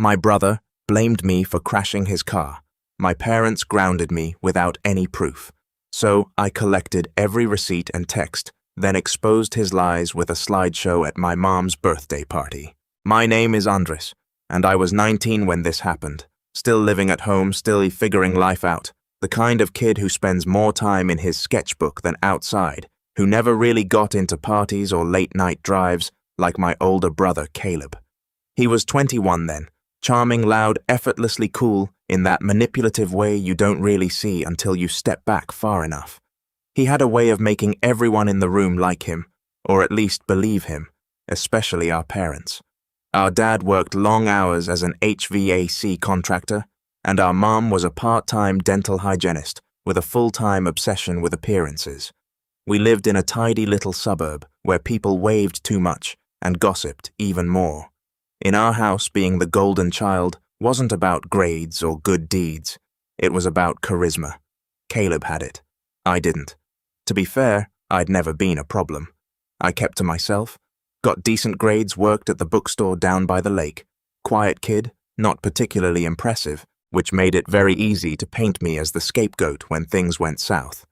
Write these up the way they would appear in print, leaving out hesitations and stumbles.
My brother blamed me for crashing his car. My parents grounded me without any proof. So I collected every receipt and text, then exposed his lies with a slideshow at my mom's birthday party. My name is Andres, and I was 19 when this happened. Still living at home, still figuring life out. The kind of kid who spends more time in his sketchbook than outside, who never really got into parties or late-night drives like my older brother Caleb. He was 21 then, charming, loud, effortlessly cool in that manipulative way you don't really see until you step back far enough. He had a way of making everyone in the room like him, or at least believe him, especially our parents. Our dad worked long hours as an HVAC contractor, and our mom was a part-time dental hygienist with a full-time obsession with appearances. We lived in a tidy little suburb where people waved too much and gossiped even more. In our house, being the golden child wasn't about grades or good deeds. It was about charisma. Caleb had it. I didn't. To be fair, I'd never been a problem. I kept to myself, got decent grades, worked at the bookstore down by the lake. Quiet kid, not particularly impressive, which made it very easy to paint me as the scapegoat when things went south.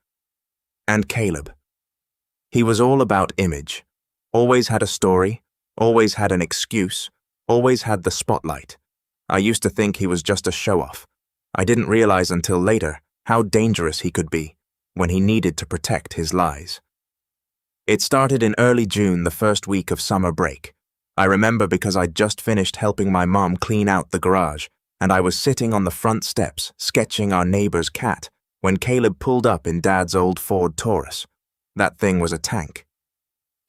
And Caleb. He was all about image. Always had a story, always had an excuse, always had the spotlight. I used to think he was just a show-off. I didn't realize until later how dangerous he could be when he needed to protect his lies. It started in early June, the first week of summer break. I remember because I'd just finished helping my mom clean out the garage, and I was sitting on the front steps sketching our neighbor's cat when Caleb pulled up in Dad's old Ford Taurus. That thing was a tank.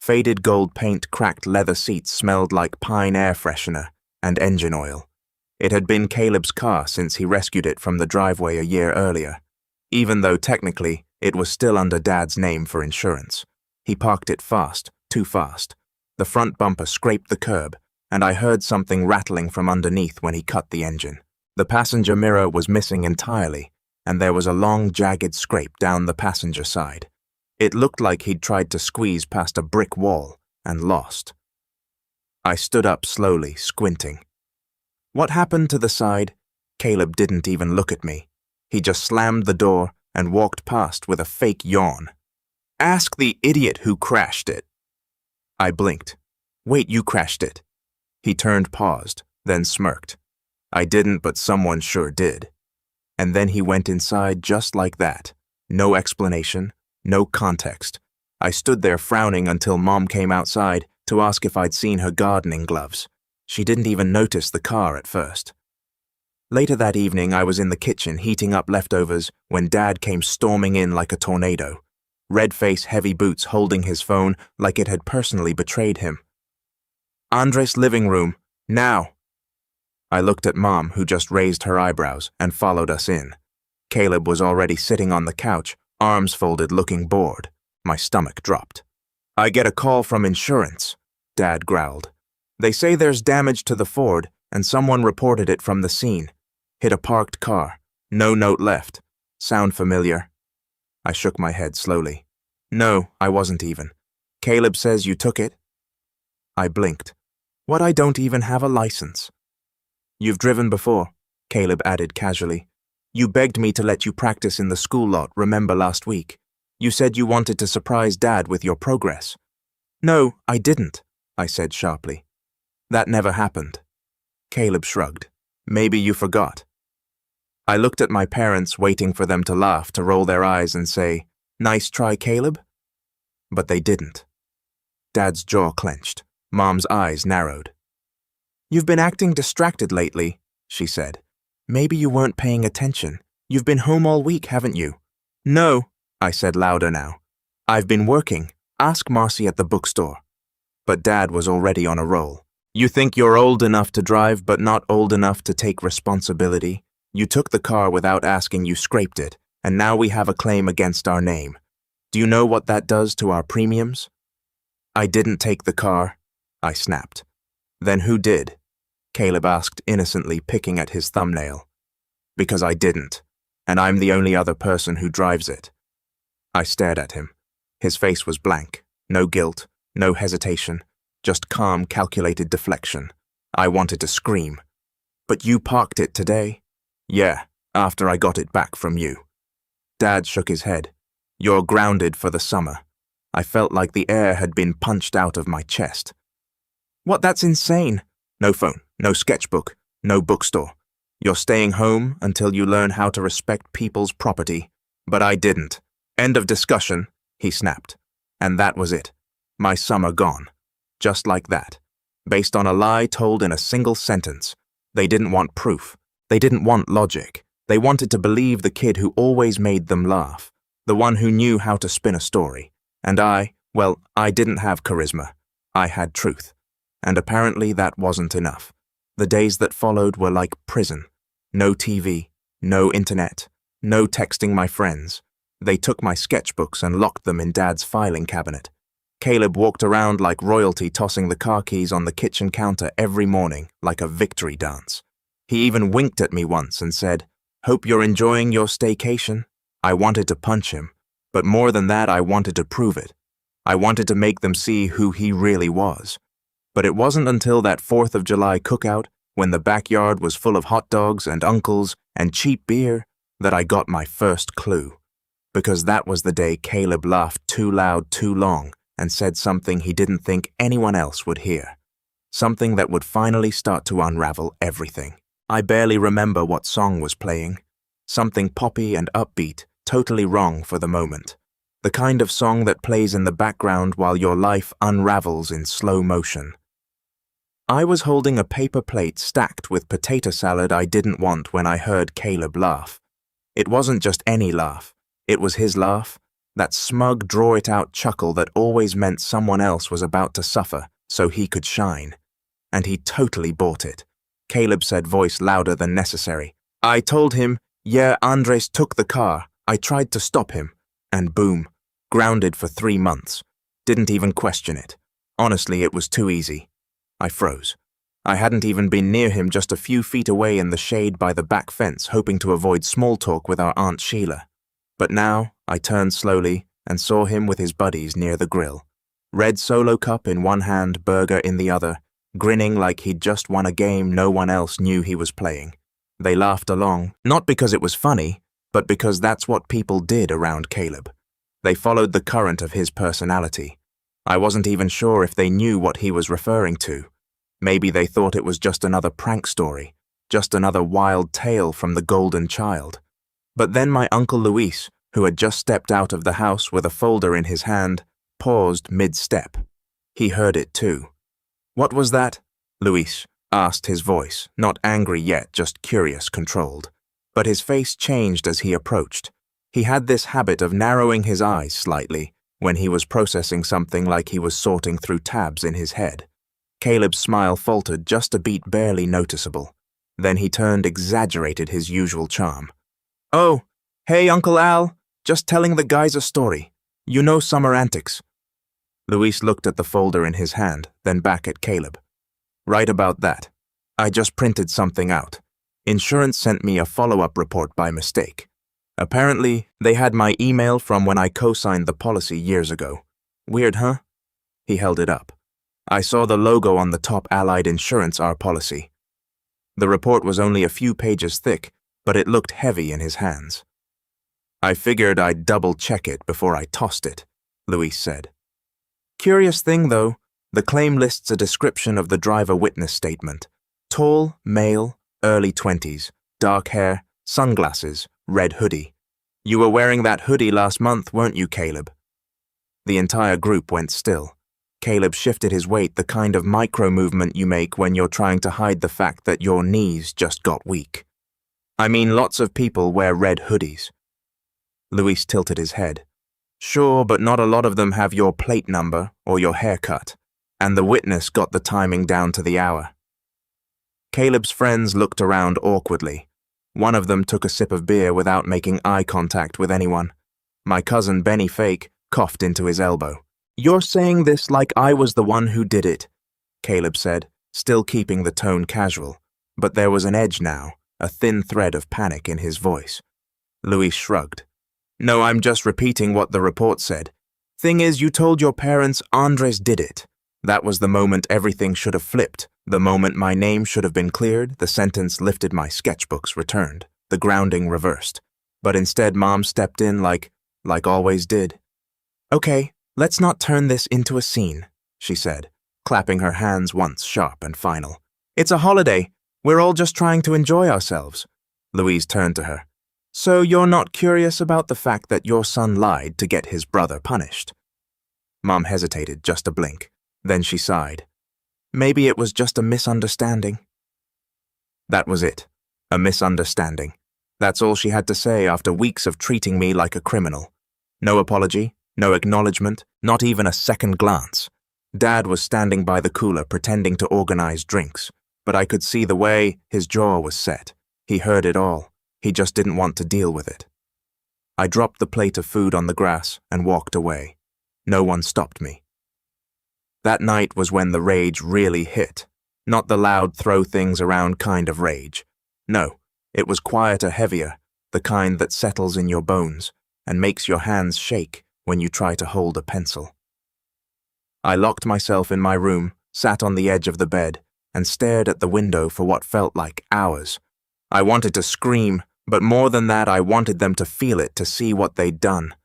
Faded gold paint, cracked leather seats smelled like pine air freshener and engine oil. It had been Caleb's car since he rescued it from the driveway a year earlier, even though technically it was still under Dad's name for insurance. He parked it fast, too fast. The front bumper scraped the curb, and I heard something rattling from underneath when he cut the engine. The passenger mirror was missing entirely, and there was a long, jagged scrape down the passenger side. It looked like he'd tried to squeeze past a brick wall and lost. I stood up slowly, squinting. What happened to the side? Caleb didn't even look at me. He just slammed the door and walked past with a fake yawn. Ask the idiot who crashed it. I blinked. Wait, you crashed it? He turned, paused, then smirked. I didn't, but someone sure did. And then he went inside just like that. No explanation, no context. I stood there frowning until Mom came outside to ask if I'd seen her gardening gloves. She didn't even notice the car at first. Later that evening, I was in the kitchen heating up leftovers when Dad came storming in like a tornado. Red face, heavy boots, holding his phone like it had personally betrayed him. Andres' living room, now. I looked at Mom, who just raised her eyebrows and followed us in. Caleb was already sitting on the couch, arms folded, looking bored. My stomach dropped. I get a call from insurance, Dad growled. They say there's damage to the Ford, and someone reported it from the scene. Hit a parked car. No note left. Sound familiar? I shook my head slowly. No, I wasn't even. Caleb says you took it. I blinked. What, I don't even have a license? You've driven before, Caleb added casually. You begged me to let you practice in the school lot, remember last week? You said you wanted to surprise Dad with your progress. No, I didn't, I said sharply. That never happened. Caleb shrugged. Maybe you forgot. I looked at my parents, waiting for them to laugh, to roll their eyes and say, Nice try, Caleb? But they didn't. Dad's jaw clenched. Mom's eyes narrowed. You've been acting distracted lately, she said. Maybe you weren't paying attention. You've been home all week, haven't you? No, I said louder now. I've been working. Ask Marcy at the bookstore. But Dad was already on a roll. You think you're old enough to drive, but not old enough to take responsibility? You took the car without asking, you scraped it, and now we have a claim against our name. Do you know what that does to our premiums? I didn't take the car, I snapped. Then who did? Caleb asked innocently, picking at his thumbnail. Because I didn't, and I'm the only other person who drives it. I stared at him. His face was blank. No guilt, no hesitation, just calm, calculated deflection. I wanted to scream. But you parked it today? Yeah, after I got it back from you. Dad shook his head. You're grounded for the summer. I felt like the air had been punched out of my chest. What, that's insane. No phone, no sketchbook, no bookstore. You're staying home until you learn how to respect people's property. But I didn't. End of discussion, he snapped. And that was it. My summer gone. Just like that. Based on a lie told in a single sentence. They didn't want proof. They didn't want logic. They wanted to believe the kid who always made them laugh. The one who knew how to spin a story. And I didn't have charisma. I had truth. And apparently that wasn't enough. The days that followed were like prison. No TV, no internet, no texting my friends. They took my sketchbooks and locked them in Dad's filing cabinet. Caleb walked around like royalty, tossing the car keys on the kitchen counter every morning like a victory dance. He even winked at me once and said, "Hope you're enjoying your staycation." I wanted to punch him, but more than that, I wanted to prove it. I wanted to make them see who he really was. But it wasn't until that 4th of July cookout, when the backyard was full of hot dogs and uncles and cheap beer, that I got my first clue. Because that was the day Caleb laughed too loud too long and said something he didn't think anyone else would hear. Something that would finally start to unravel everything. I barely remember what song was playing. Something poppy and upbeat, totally wrong for the moment. The kind of song that plays in the background while your life unravels in slow motion. I was holding a paper plate stacked with potato salad I didn't want when I heard Caleb laugh. It wasn't just any laugh. It was his laugh, that smug draw-it-out chuckle that always meant someone else was about to suffer so he could shine. And he totally bought it. Caleb said, voice louder than necessary. I told him, yeah, Andres took the car. I tried to stop him. And boom, grounded for 3 months. Didn't even question it. Honestly, it was too easy. I froze. I hadn't even been near him, just a few feet away in the shade by the back fence, hoping to avoid small talk with our Aunt Sheila. But now, I turned slowly and saw him with his buddies near the grill. Red Solo cup in one hand, burger in the other, grinning like he'd just won a game no one else knew he was playing. They laughed along, not because it was funny, but because that's what people did around Caleb. They followed the current of his personality. I wasn't even sure if they knew what he was referring to. Maybe they thought it was just another prank story, just another wild tale from the Golden Child. But then my Uncle Luis, who had just stepped out of the house with a folder in his hand, paused mid-step. He heard it too. What was that? Luis asked, his voice, not angry yet, just curious, controlled. But his face changed as he approached. He had this habit of narrowing his eyes slightly when he was processing something, like he was sorting through tabs in his head. Caleb's smile faltered just a beat, barely noticeable. Then he turned, exaggerated his usual charm. Oh, hey, Uncle Al, just telling the guys a story. You know summer antics. Luis looked at the folder in his hand, then back at Caleb. Right about that. I just printed something out. Insurance sent me a follow-up report by mistake. Apparently, they had my email from when I co-signed the policy years ago. Weird, huh? He held it up. I saw the logo on the top, Allied Insurance, our policy. The report was only a few pages thick, but it looked heavy in his hands. I figured I'd double-check it before I tossed it, Luis said. Curious thing, though, the claim lists a description of the driver witness statement. Tall, male, early 20s, dark hair, sunglasses, red hoodie. You were wearing that hoodie last month, weren't you, Caleb? The entire group went still. Caleb shifted his weight, the kind of micro-movement you make when you're trying to hide the fact that your knees just got weak. I mean, lots of people wear red hoodies. Luis tilted his head. Sure, but not a lot of them have your plate number or your haircut, and the witness got the timing down to the hour. Caleb's friends looked around awkwardly. One of them took a sip of beer without making eye contact with anyone. My cousin Benny Fake coughed into his elbow. You're saying this like I was the one who did it, Caleb said, still keeping the tone casual, but there was an edge now, a thin thread of panic in his voice. Luis shrugged. No, I'm just repeating what the report said. Thing is, you told your parents Andres did it. That was the moment everything should have flipped, The moment my name should have been cleared, the sentence lifted, my sketchbooks returned, the grounding reversed. But instead, Mom stepped in like always did. "Okay, let's not turn this into a scene," she said, clapping her hands once sharp and final. "It's a holiday. We're all just trying to enjoy ourselves." Louise turned to her. "So you're not curious about the fact that your son lied to get his brother punished?" Mom hesitated just a blink. Then she sighed. "Maybe it was just a misunderstanding." That was it. A misunderstanding. That's all she had to say after weeks of treating me like a criminal. No apology, no acknowledgement, not even a second glance. Dad was standing by the cooler pretending to organize drinks, but I could see the way his jaw was set. He heard it all. He just didn't want to deal with it. I dropped the plate of food on the grass and walked away. No one stopped me. That night was when the rage really hit. Not the loud throw things around kind of rage. No, it was quieter, heavier, the kind that settles in your bones and makes your hands shake when you try to hold a pencil. I locked myself in my room, sat on the edge of the bed, and stared at the window for what felt like hours. I wanted to scream, but more than that, I wanted them to feel it, to see what they'd done.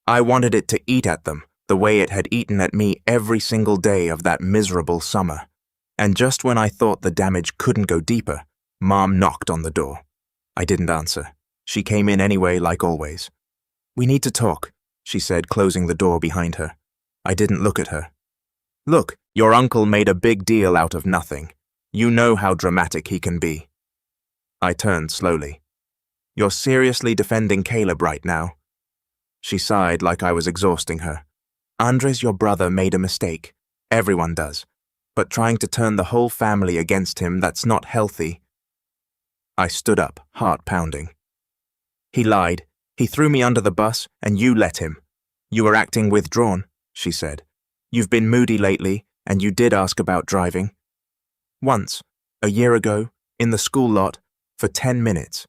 I wanted it to eat at them, the way it had eaten at me every single day of that miserable summer. And just when I thought the damage couldn't go deeper, Mom knocked on the door. I didn't answer. She came in anyway, like always. "We need to talk," she said, closing the door behind her. I didn't look at her. "Look, your uncle made a big deal out of nothing. You know how dramatic he can be." I turned slowly. "You're seriously defending Caleb right now?" She sighed like I was exhausting her. "Andres, your brother, made a mistake. Everyone does. But trying to turn the whole family against him, that's not healthy." I stood up, heart pounding. "He lied. He threw me under the bus, and you let him. You were acting withdrawn," she said. "You've been moody lately, and you did ask about driving. Once, a year ago, in the school lot, for 10 minutes.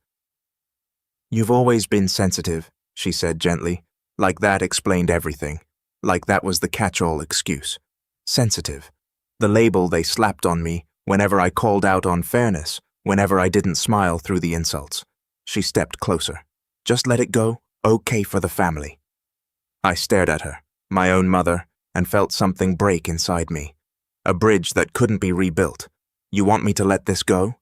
You've always been sensitive," she said gently, like that explained everything, like that was the catch-all excuse. Sensitive. The label they slapped on me whenever I called out on fairness, whenever I didn't smile through the insults. She stepped closer. "Just let it go, okay for the family." I stared at her, my own mother, and felt something break inside me. A bridge that couldn't be rebuilt. "You want me to let this go?"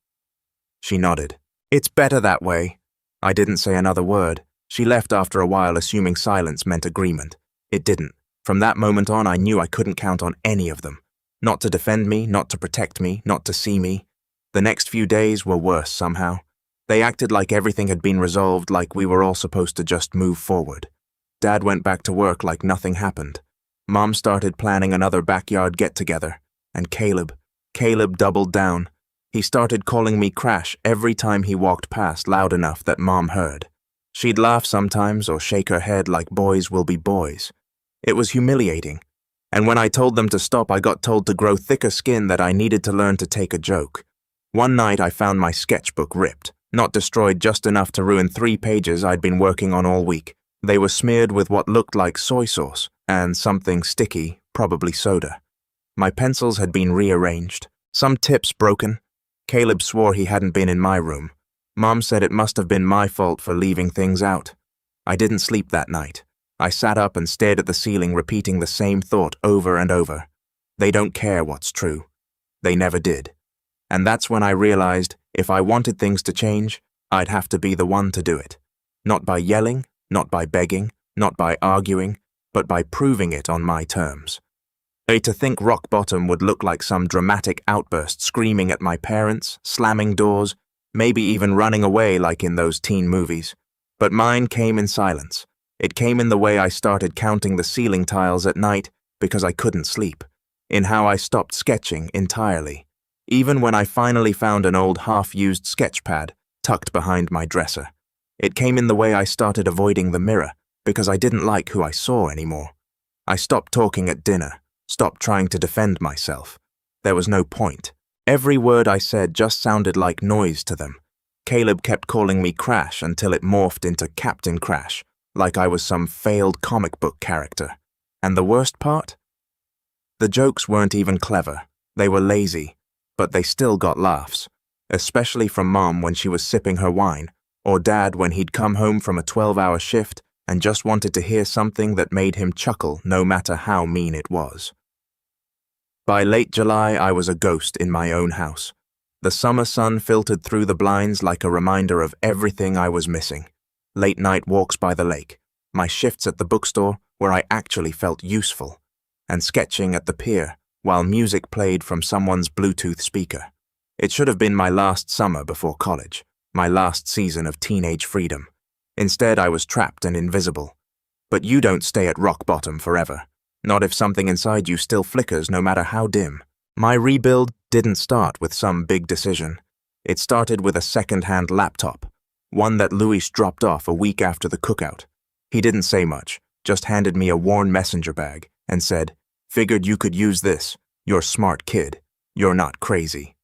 She nodded. "It's better that way." I didn't say another word. She left after a while, assuming silence meant agreement. It didn't. From that moment on, I knew I couldn't count on any of them. Not to defend me, not to protect me, not to see me. The next few days were worse somehow. They acted like everything had been resolved, like we were all supposed to just move forward. Dad went back to work like nothing happened. Mom started planning another backyard get-together. And Caleb doubled down. He started calling me Crash every time he walked past, loud enough that Mom heard. She'd laugh sometimes or shake her head like boys will be boys. It was humiliating. And when I told them to stop, I got told to grow thicker skin, that I needed to learn to take a joke. One night I found my sketchbook ripped, not destroyed, just enough to ruin 3 pages I'd been working on all week. They were smeared with what looked like soy sauce and something sticky, probably soda. My pencils had been rearranged, some tips broken. Caleb swore he hadn't been in my room. Mom said it must have been my fault for leaving things out. I didn't sleep that night. I sat up and stared at the ceiling, repeating the same thought over and over. They don't care what's true. They never did. And that's when I realized if I wanted things to change, I'd have to be the one to do it. Not by yelling, not by begging, not by arguing, but by proving it on my terms. To think rock bottom would look like some dramatic outburst, screaming at my parents, slamming doors, maybe even running away like in those teen movies. But mine came in silence. It came in the way I started counting the ceiling tiles at night because I couldn't sleep, in how I stopped sketching entirely, even when I finally found an old half-used sketch pad tucked behind my dresser. It came in the way I started avoiding the mirror because I didn't like who I saw anymore. I stopped talking at dinner, stopped trying to defend myself. There was no point. Every word I said just sounded like noise to them. Caleb kept calling me Crash until it morphed into Captain Crash, like I was some failed comic book character. And the worst part? The jokes weren't even clever. They were lazy. but they still got laughs, especially from Mom when she was sipping her wine, or Dad when he'd come home from a 12-hour shift and just wanted to hear something that made him chuckle no matter how mean it was. By late July, I was a ghost in my own house. The summer sun filtered through the blinds like a reminder of everything I was missing. Late night walks by the lake, my shifts at the bookstore where I actually felt useful, and sketching at the pier while music played from someone's Bluetooth speaker. It should have been my last summer before college, my last season of teenage freedom. Instead, I was trapped and invisible. But you don't stay at rock bottom forever, not if something inside you still flickers no matter how dim. My rebuild didn't start with some big decision. It started with a second-hand laptop, one that Luis dropped off a week after the cookout. He didn't say much, just handed me a worn messenger bag and said, "Figured you could use this. You're a smart kid. You're not crazy."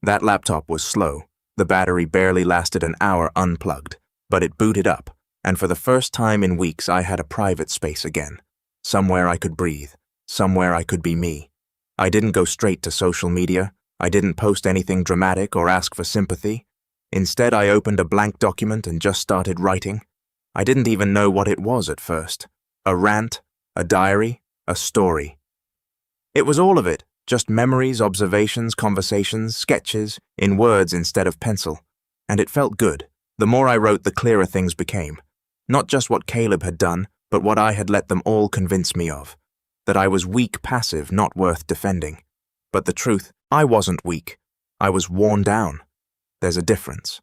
That laptop was slow. The battery barely lasted an hour unplugged, but it booted up, and for the first time in weeks I had a private space again. Somewhere I could breathe, somewhere I could be me. I didn't go straight to social media. I didn't post anything dramatic or ask for sympathy. Instead, I opened a blank document and just started writing. I didn't even know what it was at first. A rant, a diary, a story. It was all of it, just memories, observations, conversations, sketches, in words instead of pencil. And it felt good. The more I wrote, the clearer things became. Not just what Caleb had done, but what I had let them all convince me of. That I was weak, passive, not worth defending. But the truth, I wasn't weak. I was worn down. There's a difference.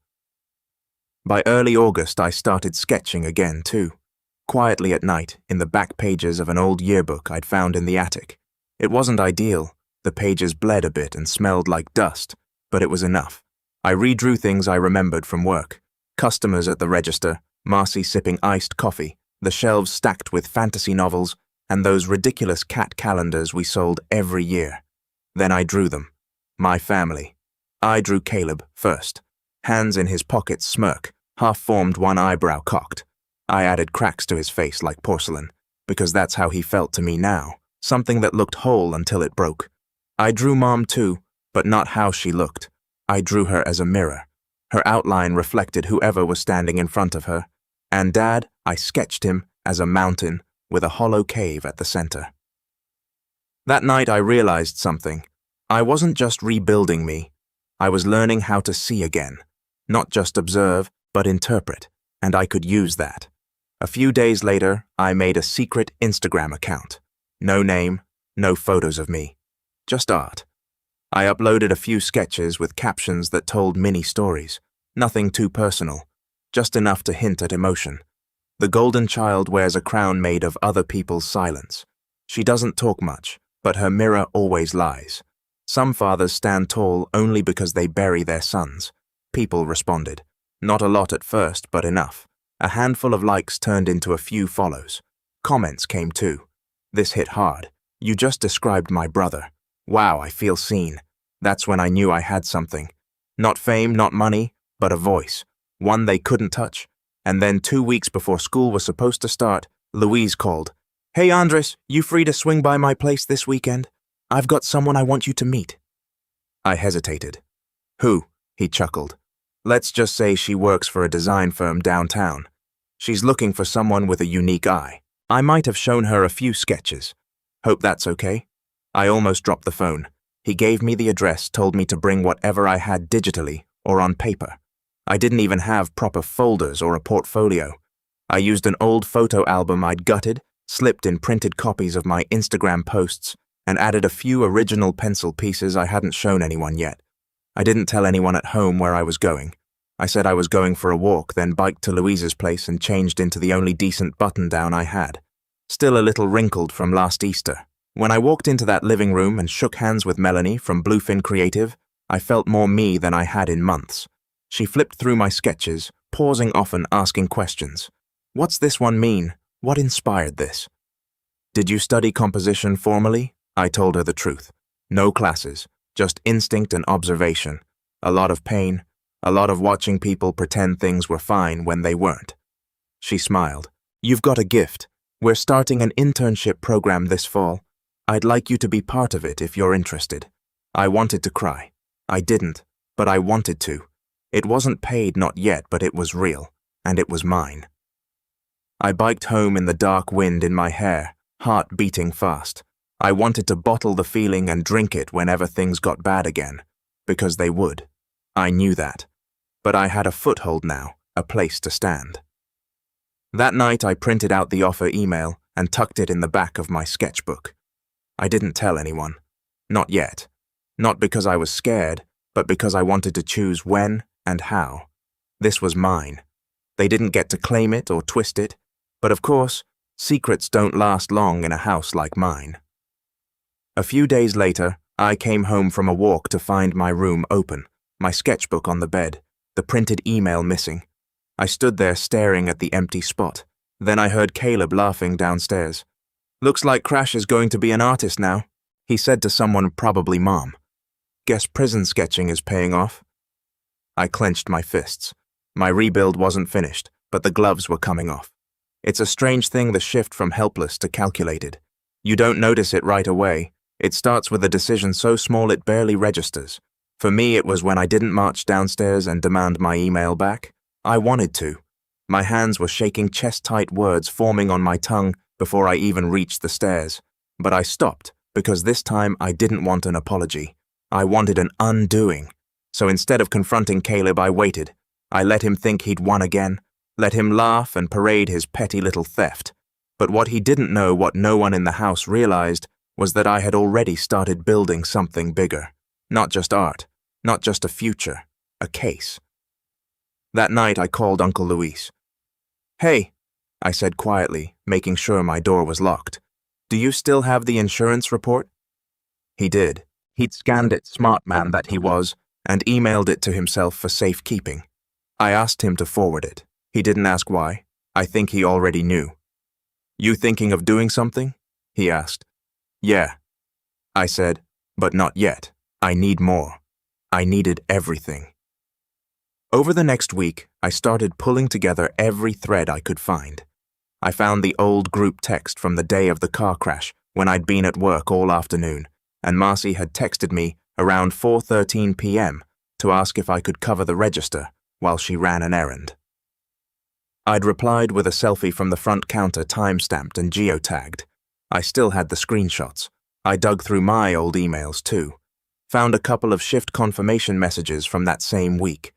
By early August, I started sketching again, too. Quietly at night, in the back pages of an old yearbook I'd found in the attic. It wasn't ideal. The pages bled a bit and smelled like dust, but it was enough. I redrew things I remembered from work. Customers at the register, Marcy sipping iced coffee, the shelves stacked with fantasy novels, and those ridiculous cat calendars we sold every year. Then I drew them. My family. I drew Caleb first. Hands in his pockets, smirk, half-formed, one eyebrow cocked. I added cracks to his face like porcelain, because that's how he felt to me now, something that looked whole until it broke. I drew Mom too, but not how she looked. I drew her as a mirror. Her outline reflected whoever was standing in front of her. And Dad, I sketched him as a mountain with a hollow cave at the center. That night I realized something. I wasn't just rebuilding me. I was learning how to see again. Not just observe, but interpret. And I could use that. A few days later, I made a secret Instagram account. No name, no photos of me. Just art. I uploaded a few sketches with captions that told mini stories. Nothing too personal. Just enough to hint at emotion. The golden child wears a crown made of other people's silence. She doesn't talk much, but her mirror always lies. Some fathers stand tall only because they bury their sons. People responded. Not a lot at first, but enough. A handful of likes turned into a few follows. Comments came too. This hit hard. "You just described my brother. Wow, I feel seen." That's when I knew I had something. Not fame, not money, but a voice. One they couldn't touch. And then 2 weeks before school was supposed to start, Louise called. "Hey Andres, you free to swing by my place this weekend? I've got someone I want you to meet." I hesitated. "Who?" He chuckled. "Let's just say she works for a design firm downtown. She's looking for someone with a unique eye. I might have shown her a few sketches. Hope that's okay?" I almost dropped the phone. He gave me the address, told me to bring whatever I had digitally or on paper. I didn't even have proper folders or a portfolio. I used an old photo album I'd gutted, slipped in printed copies of my Instagram posts, and added a few original pencil pieces I hadn't shown anyone yet. I didn't tell anyone at home where I was going. I said I was going for a walk, then biked to Louise's place and changed into the only decent button-down I had. Still a little wrinkled from last Easter. When I walked into that living room and shook hands with Melanie from Bluefin Creative, I felt more me than I had in months. She flipped through my sketches, pausing often, asking questions. "What's this one mean? What inspired this?" "Did you study composition formally?" I told her the truth. No classes, just instinct and observation. A lot of pain, a lot of watching people pretend things were fine when they weren't. She smiled. "You've got a gift. We're starting an internship program this fall. I'd like you to be part of it if you're interested." I wanted to cry. I didn't, but I wanted to. It wasn't paid, not yet, but it was real, and it was mine. I biked home in the dark wind in my hair, heart beating fast. I wanted to bottle the feeling and drink it whenever things got bad again, because they would. I knew that. But I had a foothold now, a place to stand. That night I printed out the offer email and tucked it in the back of my sketchbook. I didn't tell anyone. Not yet. Not because I was scared, but because I wanted to choose when and how. This was mine. They didn't get to claim it or twist it, but of course, secrets don't last long in a house like mine. A few days later, I came home from a walk to find my room open, my sketchbook on the bed, the printed email missing. I stood there staring at the empty spot. Then I heard Caleb laughing downstairs. "Looks like Crash is going to be an artist now," he said to someone, probably Mom. "Guess prison sketching is paying off." I clenched my fists. My rebuild wasn't finished, but the gloves were coming off. It's a strange thing, the shift from helpless to calculated. You don't notice it right away. It starts with a decision so small it barely registers. For me, it was when I didn't march downstairs and demand my email back. I wanted to. My hands were shaking, chest-tight words forming on my tongue before I even reached the stairs. But I stopped, because this time I didn't want an apology. I wanted an undoing. So instead of confronting Caleb, I waited. I let him think he'd won again, let him laugh and parade his petty little theft. But what he didn't know, what no one in the house realized, was that I had already started building something bigger. Not just art, not just a future, a case. That night I called Uncle Luis. "Hey," I said quietly, making sure my door was locked. "Do you still have the insurance report?" He did. He'd scanned it, smart man that he was, and emailed it to himself for safekeeping. I asked him to forward it. He didn't ask why. I think he already knew. "You thinking of doing something?" he asked. "Yeah," I said, "but not yet. I need more." I needed everything. Over the next week, I started pulling together every thread I could find. I found the old group text from the day of the car crash when I'd been at work all afternoon, and Marcy had texted me around 4:13 p.m. to ask if I could cover the register while she ran an errand. I'd replied with a selfie from the front counter, time-stamped and geotagged. I still had the screenshots. I dug through my old emails too. Found a couple of shift confirmation messages from that same week.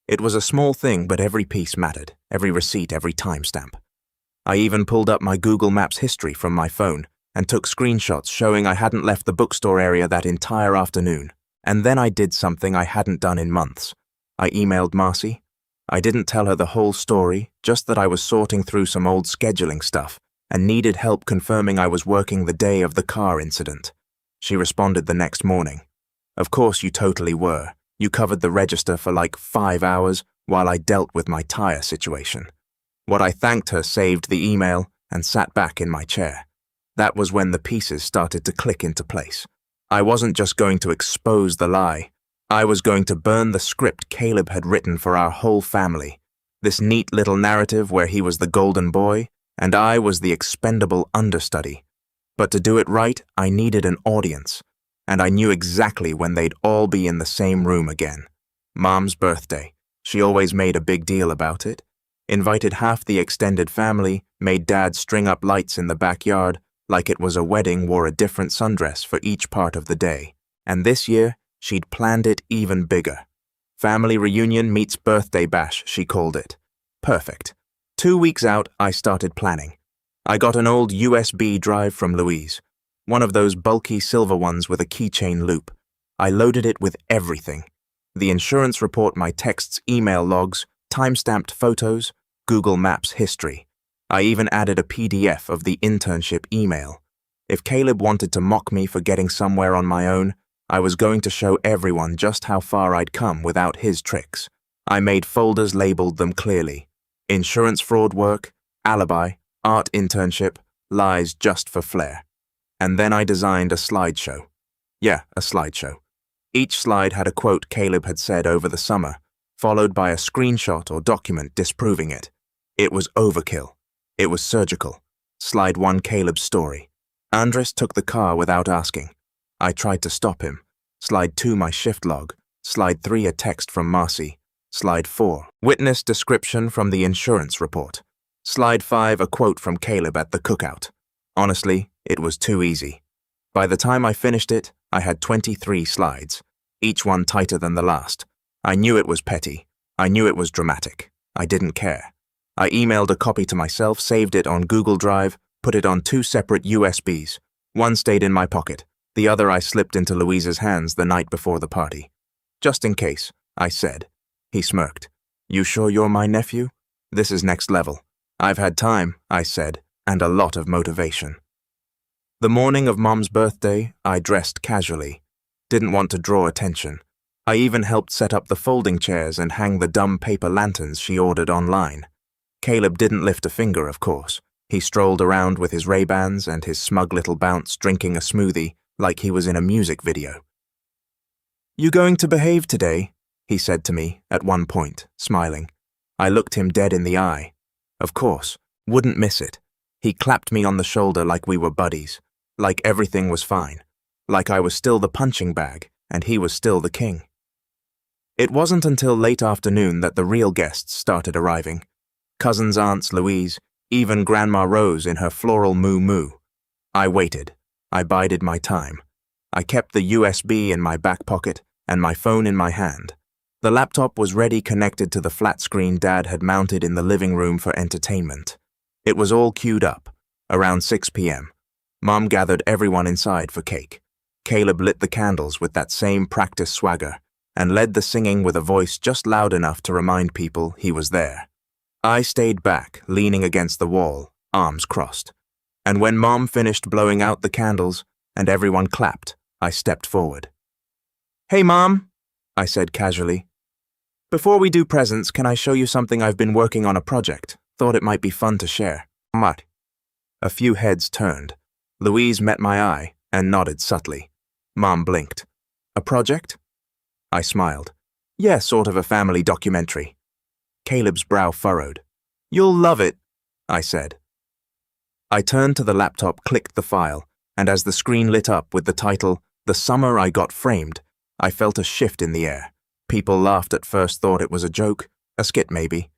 It was a small thing, but every piece mattered, every receipt, every timestamp. I even pulled up my Google Maps history from my phone and took screenshots showing I hadn't left the bookstore area that entire afternoon. And then I did something I hadn't done in months. I emailed Marcy. I didn't tell her the whole story, just that I was sorting through some old scheduling stuff and needed help confirming I was working the day of the car incident. She responded the next morning. "Of course you totally were. You covered the register for like 5 hours while I dealt with my tire situation." What I thanked her saved the email and sat back in my chair. That was when the pieces started to click into place. I wasn't just going to expose the lie. I was going to burn the script Caleb had written for our whole family. This neat little narrative where he was the golden boy and I was the expendable understudy. But to do it right, I needed an audience. And I knew exactly when they'd all be in the same room again. Mom's birthday. She always made a big deal about it. Invited half the extended family, made Dad string up lights in the backyard like it was a wedding, wore a different sundress for each part of the day. And this year, she'd planned it even bigger. Family reunion meets birthday bash, she called it. Perfect. 2 weeks out, I started planning. I got an old USB drive from Louise. One of those bulky silver ones with a keychain loop. I loaded it with everything. The insurance report, my texts, email logs, time-stamped photos, Google Maps history. I even added a PDF of the internship email. If Caleb wanted to mock me for getting somewhere on my own, I was going to show everyone just how far I'd come without his tricks. I made folders, labeled them clearly. Insurance fraud work, alibi, art internship, lies just for flair. And then I designed a slideshow. Yeah, a slideshow. Each slide had a quote Caleb had said over the summer, followed by a screenshot or document disproving it. It was overkill. It was surgical. Slide 1, Caleb's story. Andres took the car without asking. I tried to stop him. Slide 2, my shift log. Slide 3, a text from Marcy. Slide 4, witness description from the insurance report. Slide 5, a quote from Caleb at the cookout. Honestly, it was too easy. By the time I finished it, I had 23 slides, each one tighter than the last. I knew it was petty. I knew it was dramatic. I didn't care. I emailed a copy to myself, saved it on Google Drive, put it on 2 separate USBs. One stayed in my pocket. The other I slipped into Louise's hands the night before the party. Just in case, I said. He smirked. You sure you're my nephew? This is next level. I've had time, I said, and a lot of motivation. The morning of Mom's birthday, I dressed casually. Didn't want to draw attention. I even helped set up the folding chairs and hang the dumb paper lanterns she ordered online. Caleb didn't lift a finger, of course. He strolled around with his Ray-Bans and his smug little bounce, drinking a smoothie like he was in a music video. You going to behave today? He said to me at one point, smiling. I looked him dead in the eye. Of course, wouldn't miss it. He clapped me on the shoulder like we were buddies, like everything was fine, like I was still the punching bag and he was still the king. It wasn't until late afternoon that the real guests started arriving. Cousins, aunts, Louise, even Grandma Rose in her floral moo-moo. I waited. I bided my time. I kept the USB in my back pocket and my phone in my hand. The laptop was ready, connected to the flat screen Dad had mounted in the living room for entertainment. It was all queued up. Around 6 p.m. Mom gathered everyone inside for cake. Caleb lit the candles with that same practice swagger and led the singing with a voice just loud enough to remind people he was there. I stayed back, leaning against the wall, arms crossed. And when Mom finished blowing out the candles and everyone clapped, I stepped forward. Hey, Mom, I said casually. Before we do presents, can I show you something I've been working on, a project? Thought it might be fun to share. What? A few heads turned. Louise met my eye and nodded subtly. Mom blinked. A project? I smiled. Yeah, sort of a family documentary. Caleb's brow furrowed. You'll love it, I said. I turned to the laptop, clicked the file, and as the screen lit up with the title, The Summer I Got Framed, I felt a shift in the air. People laughed at first, thought it was a joke, a skit maybe.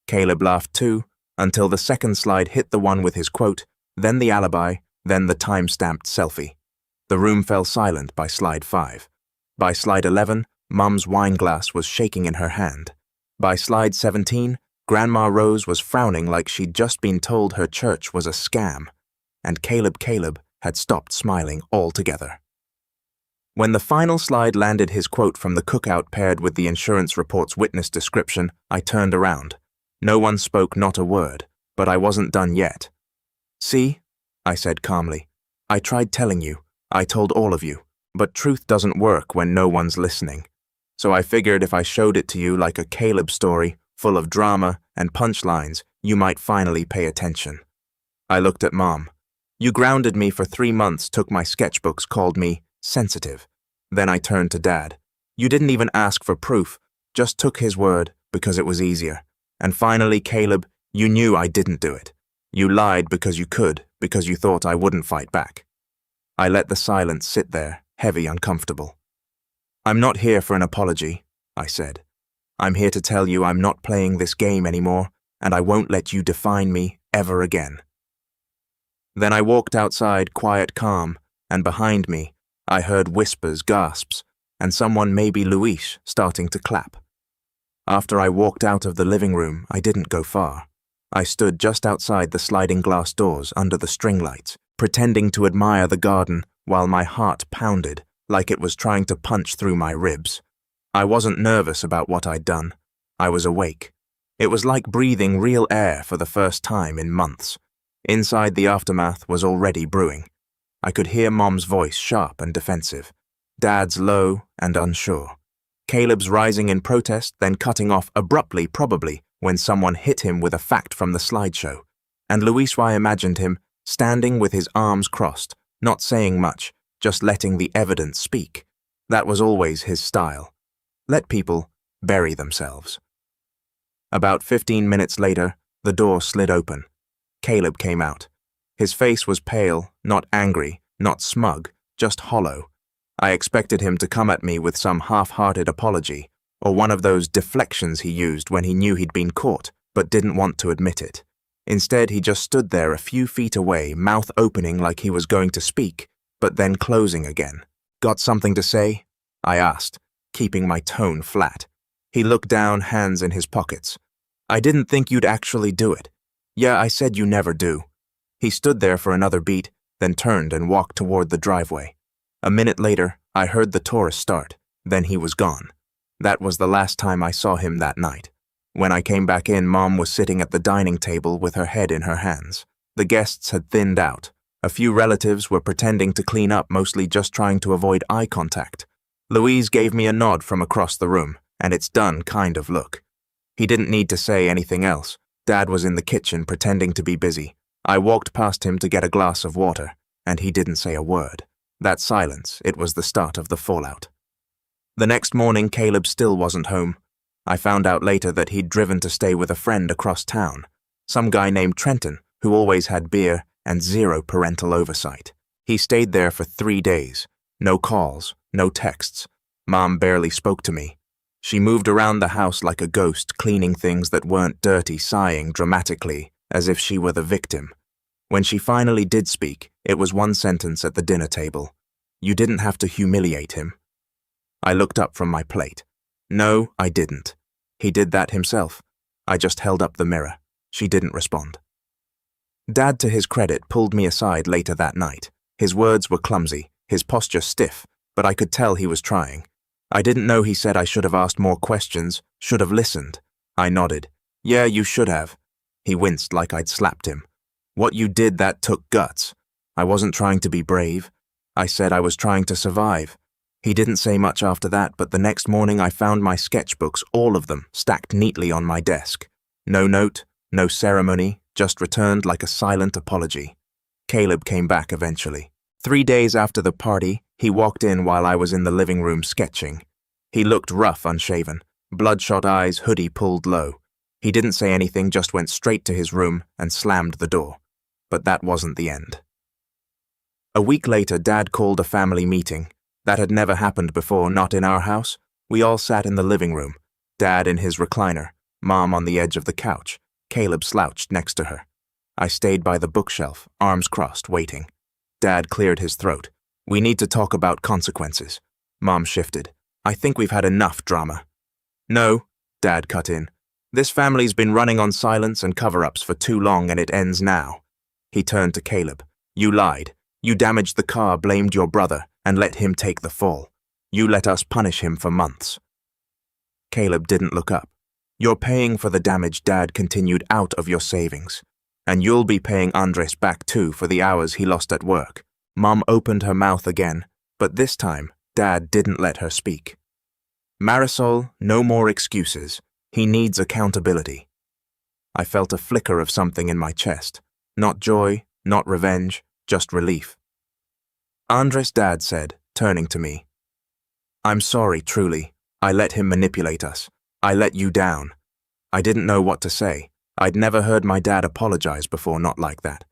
Caleb laughed too, until the second slide hit the one with his quote, then the alibi, then the time-stamped selfie. The room fell silent by slide 5. By slide 11, Mum's wine glass was shaking in her hand. By slide 17, Grandma Rose was frowning like she'd just been told her church was a scam, and Caleb had stopped smiling altogether. When the final slide landed his quote from the cookout paired with the insurance report's witness description, I turned around. No one spoke, not a word, but I wasn't done yet. See, I said calmly, I tried telling you, I told all of you, but truth doesn't work when no one's listening. So I figured if I showed it to you like a Caleb story, full of drama and punchlines, you might finally pay attention. I looked at Mom. You grounded me for 3 months, took my sketchbooks, called me sensitive. Then I turned to Dad. You didn't even ask for proof, just took his word because it was easier. And finally, Caleb, you knew I didn't do it. You lied because you could, because you thought I wouldn't fight back. I let the silence sit there, heavy, uncomfortable. I'm not here for an apology, I said. I'm here to tell you I'm not playing this game anymore, and I won't let you define me ever again. Then I walked outside, quiet, calm, and behind me, I heard whispers, gasps, and someone, maybe Louise, starting to clap. After I walked out of the living room, I didn't go far. I stood just outside the sliding glass doors under the string lights, pretending to admire the garden while my heart pounded like it was trying to punch through my ribs. I wasn't nervous about what I'd done. I was awake. It was like breathing real air for the first time in months. Inside, the aftermath was already brewing. I could hear Mom's voice, sharp and defensive. Dad's low and unsure. Caleb's rising in protest, then cutting off abruptly, probably, when someone hit him with a fact from the slideshow. And Louise, I imagined him, standing with his arms crossed, not saying much, just letting the evidence speak. That was always his style. Let people bury themselves. About 15 minutes later, the door slid open. Caleb came out. His face was pale, not angry, not smug, just hollow. I expected him to come at me with some half-hearted apology, or one of those deflections he used when he knew he'd been caught, but didn't want to admit it. Instead, he just stood there a few feet away, mouth opening like he was going to speak, but then closing again. "Got something to say?" I asked, keeping my tone flat. He looked down, hands in his pockets. "I didn't think you'd actually do it." "Yeah, I said you never do." He stood there for another beat, then turned and walked toward the driveway. A minute later, I heard the Taurus start. Then he was gone. That was the last time I saw him that night. When I came back in, Mom was sitting at the dining table with her head in her hands. The guests had thinned out. A few relatives were pretending to clean up, mostly just trying to avoid eye contact. Louise gave me a nod from across the room, and "it's done" kind of look. He didn't need to say anything else. Dad was in the kitchen pretending to be busy. I walked past him to get a glass of water, and he didn't say a word. That silence, it was the start of the fallout. The next morning, Caleb still wasn't home. I found out later that he'd driven to stay with a friend across town, some guy named Trenton, who always had beer and zero parental oversight. He stayed there for 3 days. No calls, no texts. Mom barely spoke to me. She moved around the house like a ghost, cleaning things that weren't dirty, sighing dramatically, as if she were the victim. When she finally did speak, it was one sentence at the dinner table. "You didn't have to humiliate him." I looked up from my plate. No, I didn't. He did that himself. I just held up the mirror. She didn't respond. Dad, to his credit, pulled me aside later that night. His words were clumsy, his posture stiff, but I could tell he was trying. I didn't know he said I should have asked more questions, should have listened. I nodded. "Yeah, you should have." He winced like I'd slapped him. "What you did, that took guts." I wasn't trying to be brave. I said I was trying to survive. He didn't say much after that, but the next morning I found my sketchbooks, all of them, stacked neatly on my desk. No note, no ceremony, just returned like a silent apology. Caleb came back eventually. 3 days after the party, he walked in while I was in the living room sketching. He looked rough, unshaven, bloodshot eyes, hoodie pulled low. He didn't say anything, just went straight to his room and slammed the door. But that wasn't the end. A week later, Dad called a family meeting. That had never happened before, not in our house. We all sat in the living room, Dad in his recliner, Mom on the edge of the couch, Caleb slouched next to her. I stayed by the bookshelf, arms crossed, waiting. Dad cleared his throat. "We need to talk about consequences." Mom shifted. "I think we've had enough drama." "No," Dad cut in. "This family's been running on silence and cover-ups for too long, and it ends now." He turned to Caleb. "You lied. You damaged the car, blamed your brother, and let him take the fall. You let us punish him for months." Caleb didn't look up. "You're paying for the damage Dad continued out of your savings. And you'll be paying Andres back too for the hours he lost at work." Mom opened her mouth again, but this time, Dad didn't let her speak. "Marisol, no more excuses. He needs accountability." I felt a flicker of something in my chest. Not joy, not revenge, just relief. "Andres," Dad said, turning to me. "I'm sorry, truly. I let him manipulate us. I let you down." I didn't know what to say. I'd never heard my dad apologize before, not like that.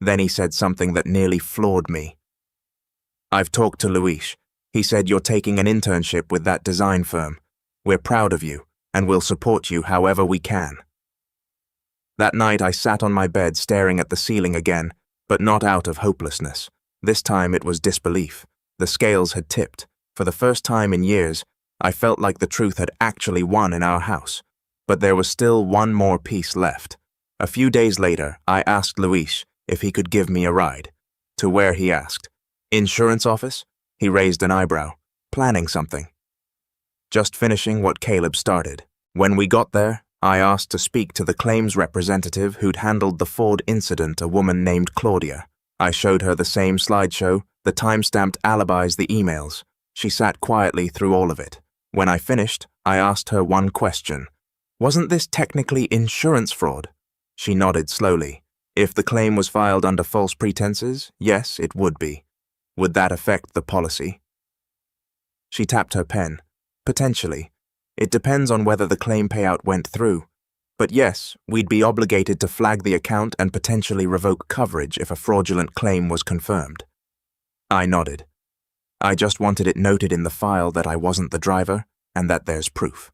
Then he said something that nearly floored me. "I've talked to Luis. He said you're taking an internship with that design firm. We're proud of you, and we'll support you however we can." That night I sat on my bed staring at the ceiling again, but not out of hopelessness. This time it was disbelief. The scales had tipped. For the first time in years, I felt like the truth had actually won in our house. But there was still one more piece left. A few days later, I asked Luis if he could give me a ride. To where, he asked. "Insurance office?" He raised an eyebrow. "Planning something?" "Just finishing what Caleb started." When we got there, I asked to speak to the claims representative who'd handled the Ford incident, a woman named Claudia. I showed her the same slideshow, the time-stamped alibis, the emails. She sat quietly through all of it. When I finished, I asked her one question. "Wasn't this technically insurance fraud?" She nodded slowly. If the claim was filed under false pretenses, yes, it would be. Would that affect the policy? She tapped her pen. Potentially. It depends on whether the claim payout went through. But yes, we'd be obligated to flag the account and potentially revoke coverage if a fraudulent claim was confirmed. I nodded. I just wanted it noted in the file that I wasn't the driver and that there's proof.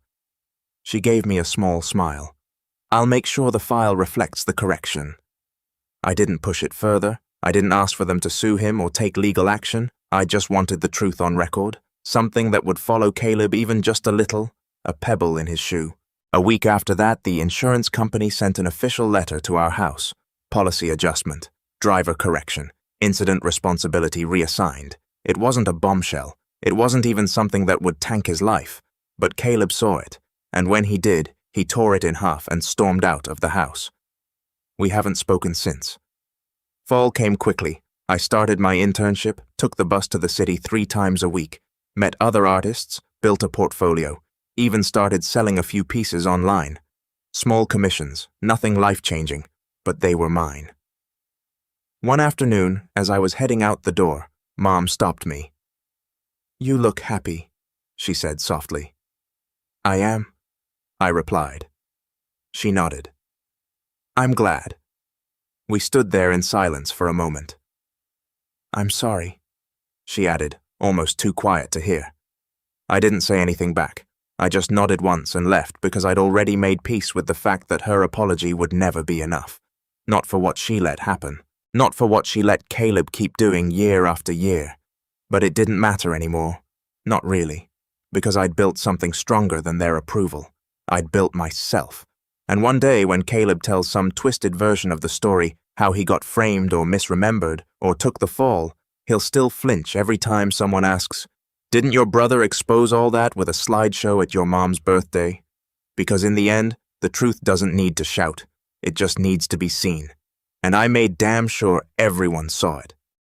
She gave me a small smile. I'll make sure the file reflects the correction. I didn't push it further. I didn't ask for them to sue him or take legal action. I just wanted the truth on record, something that would follow Caleb even just a little, a pebble in his shoe. A week after that, the insurance company sent an official letter to our house. Policy adjustment, driver correction, incident responsibility reassigned. It wasn't a bombshell. It wasn't even something that would tank his life. But Caleb saw it, and when he did, he tore it in half and stormed out of the house. We haven't spoken since. Fall came quickly. I started my internship, took the bus to the city 3 times a week, met other artists, built a portfolio, even started selling a few pieces online. Small commissions, nothing life-changing, but they were mine. One afternoon, as I was heading out the door, Mom stopped me. "You look happy," she said softly. "I am," I replied. She nodded. "I'm glad." We stood there in silence for a moment. "I'm sorry," she added, almost too quiet to hear. I didn't say anything back. I just nodded once and left because I'd already made peace with the fact that her apology would never be enough. Not for what she let happen. Not for what she let Caleb keep doing year after year. But it didn't matter anymore. Not really. Because I'd built something stronger than their approval. I'd built myself. And one day when Caleb tells some twisted version of the story, how he got framed or misremembered or took the fall, he'll still flinch every time someone asks, "Didn't your brother expose all that with a slideshow at your mom's birthday?" Because in the end, the truth doesn't need to shout. It just needs to be seen. And I made damn sure everyone saw it.